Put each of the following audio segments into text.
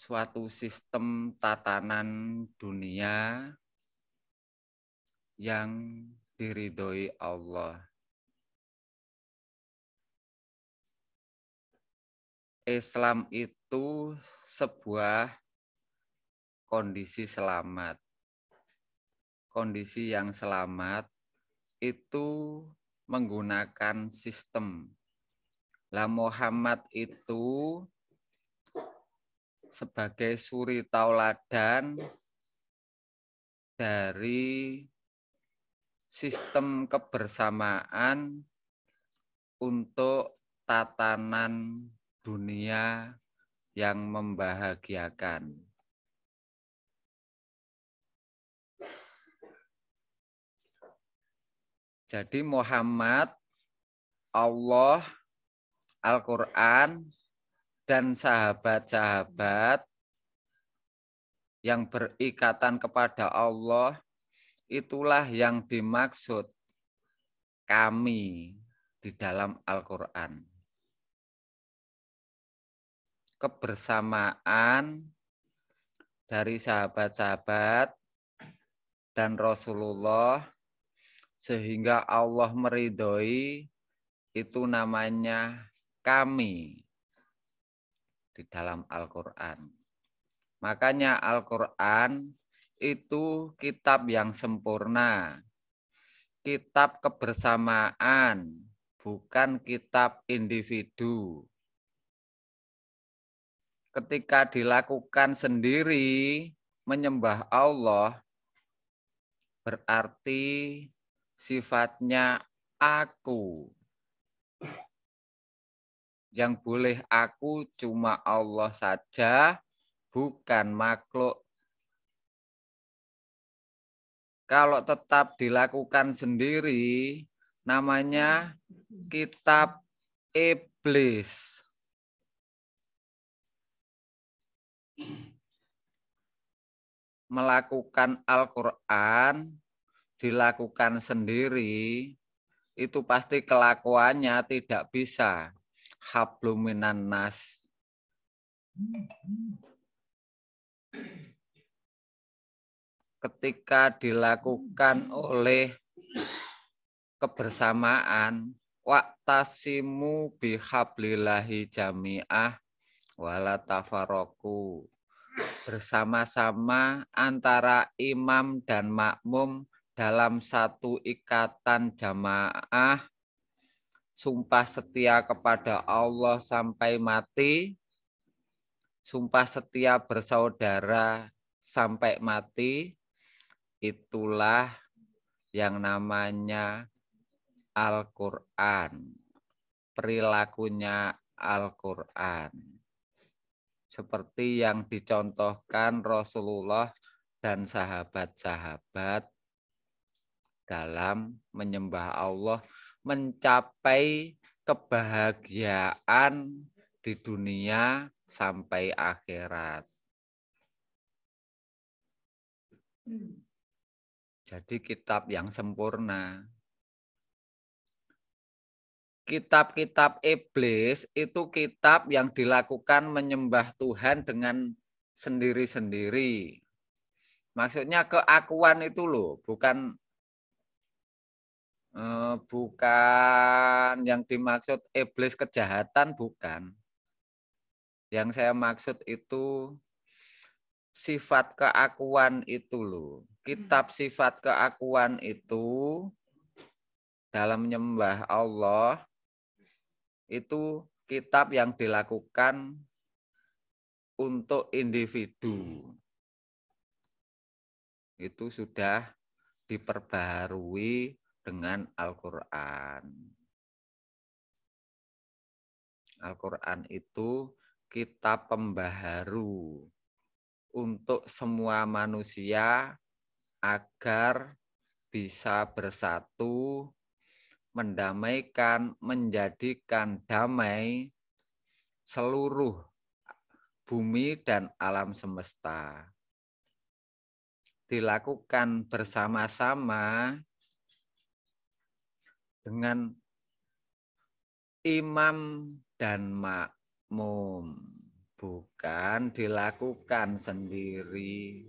Suatu sistem tatanan dunia yang diridhoi Allah. Islam itu sebuah kondisi selamat. Kondisi yang selamat itu menggunakan sistem. Lah Muhammad itu sebagai suri tauladan dari sistem kebersamaan untuk tatanan dunia yang membahagiakan. Jadi Muhammad, Allah, Al-Quran, dan sahabat-sahabat yang berikatan kepada Allah, itulah yang dimaksud kami di dalam Al-Quran. Kebersamaan dari sahabat-sahabat dan Rasulullah sehingga Allah meridhoi, itu namanya kami di dalam Al-Quran. Makanya Al-Quran itu kitab yang sempurna, kitab kebersamaan, bukan kitab individu. Ketika dilakukan sendiri menyembah Allah, berarti sifatnya aku. Yang boleh aku cuma Allah saja, bukan makhluk. Kalau tetap dilakukan sendiri, namanya kitab iblis. Melakukan Al-Quran, dilakukan sendiri, itu pasti kelakuannya tidak bisa hablum minan nas. Ketika dilakukan oleh kebersamaan, waqtasimu bihablillahi jami'ah wala tafarraqu. Bersama-sama antara imam dan makmum dalam satu ikatan jamaah, sumpah setia kepada Allah sampai mati, sumpah setia bersaudara sampai mati, itulah yang namanya Al-Quran. Perilakunya Al-Quran. Seperti yang dicontohkan Rasulullah dan sahabat-sahabat dalam menyembah Allah, mencapai kebahagiaan di dunia sampai akhirat. Jadi kitab yang sempurna. Kitab-kitab iblis itu kitab yang dilakukan menyembah Tuhan dengan sendiri-sendiri. Maksudnya keakuan itu loh, bukan yang dimaksud iblis kejahatan, bukan. Yang saya maksud itu sifat keakuan itu loh. Kitab sifat keakuan itu dalam menyembah Allah itu kitab yang dilakukan untuk individu. Itu sudah diperbaharui dengan Al-Quran. Al-Quran itu kitab pembaharu untuk semua manusia agar bisa bersatu mendamaikan, menjadikan damai seluruh bumi dan alam semesta. Dilakukan bersama-sama dengan imam dan makmum, bukan dilakukan sendiri.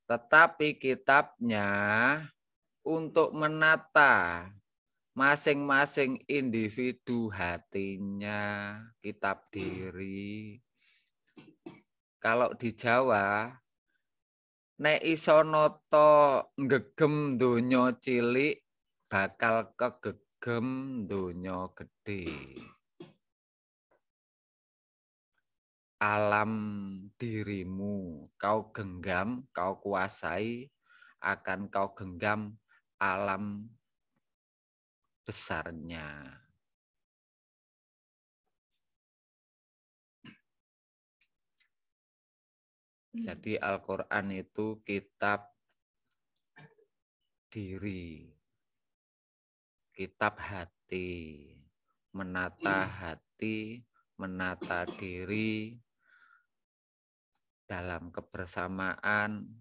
Tetapi kitabnya untuk menata masing-masing individu hatinya, kitab diri. Kalau di Jawa, nek iso nata ngegem donya cilik, bakal kegegem donya gedhe. Alam dirimu kau genggam, kau kuasai, akan kau genggam alam besarnya. Jadi Al-Quran itu kitab diri, kitab hati, menata hati, menata diri dalam kebersamaan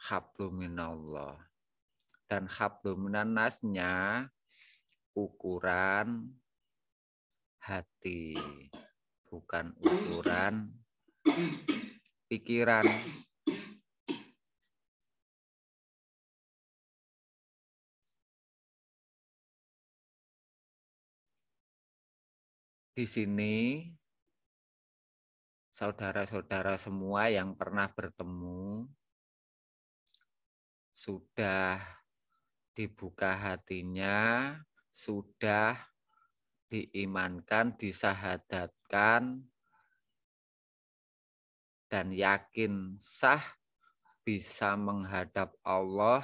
habluminallah. Dan habluminannasnya ukuran hati, bukan ukuran pikiran. Di sini saudara-saudara semua yang pernah bertemu sudah dibuka hatinya, sudah diimankan, disahadatkan, dan yakin sah bisa menghadap Allah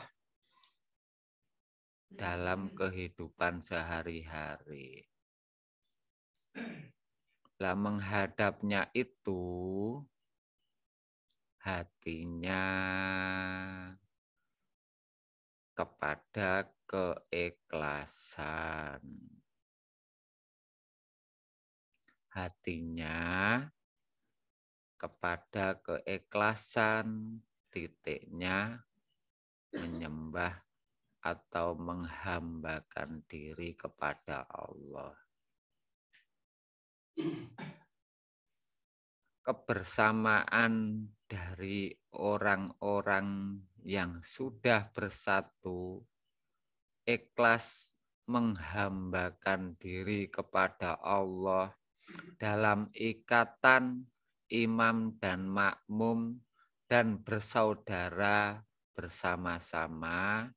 dalam kehidupan sehari-hari. Lah menghadapnya itu hatinya kepada keikhlasan. Hatinya kepada keikhlasan, titiknya menyembah atau menghambakan diri kepada Allah. Kebersamaan dari orang-orang yang sudah bersatu, ikhlas menghambakan diri kepada Allah dalam ikatan imam dan makmum dan bersaudara bersama-sama.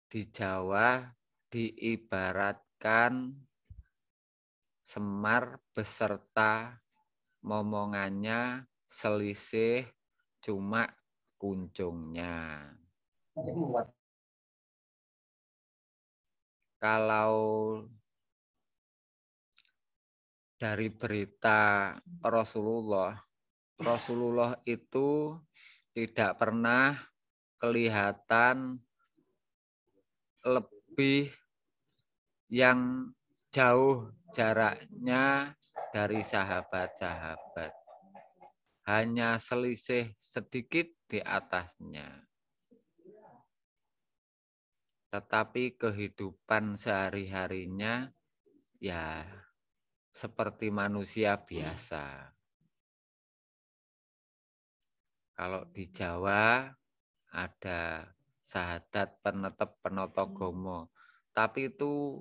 Di Jawa diibaratkan Semar beserta momongannya, selisih cuma kuncungnya. Kalau dari berita Rasulullah itu tidak pernah kelihatan lebih yang jauh jaraknya dari sahabat-sahabat. Hanya selisih sedikit di atasnya. Tetapi kehidupan sehari-harinya ya seperti manusia biasa. Kalau di Jawa ada sahadat penetep penotogomo, tapi itu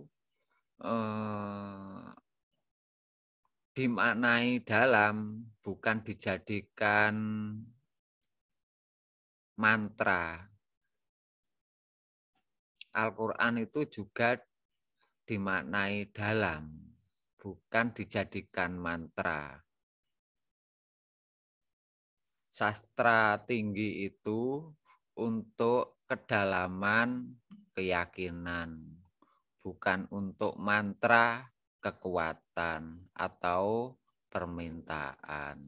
dimaknai dalam, bukan dijadikan mantra. Al-Quran itu juga dimaknai dalam, bukan dijadikan mantra. Sastra tinggi itu untuk kedalaman keyakinan, bukan untuk mantra kekuatan atau permintaan.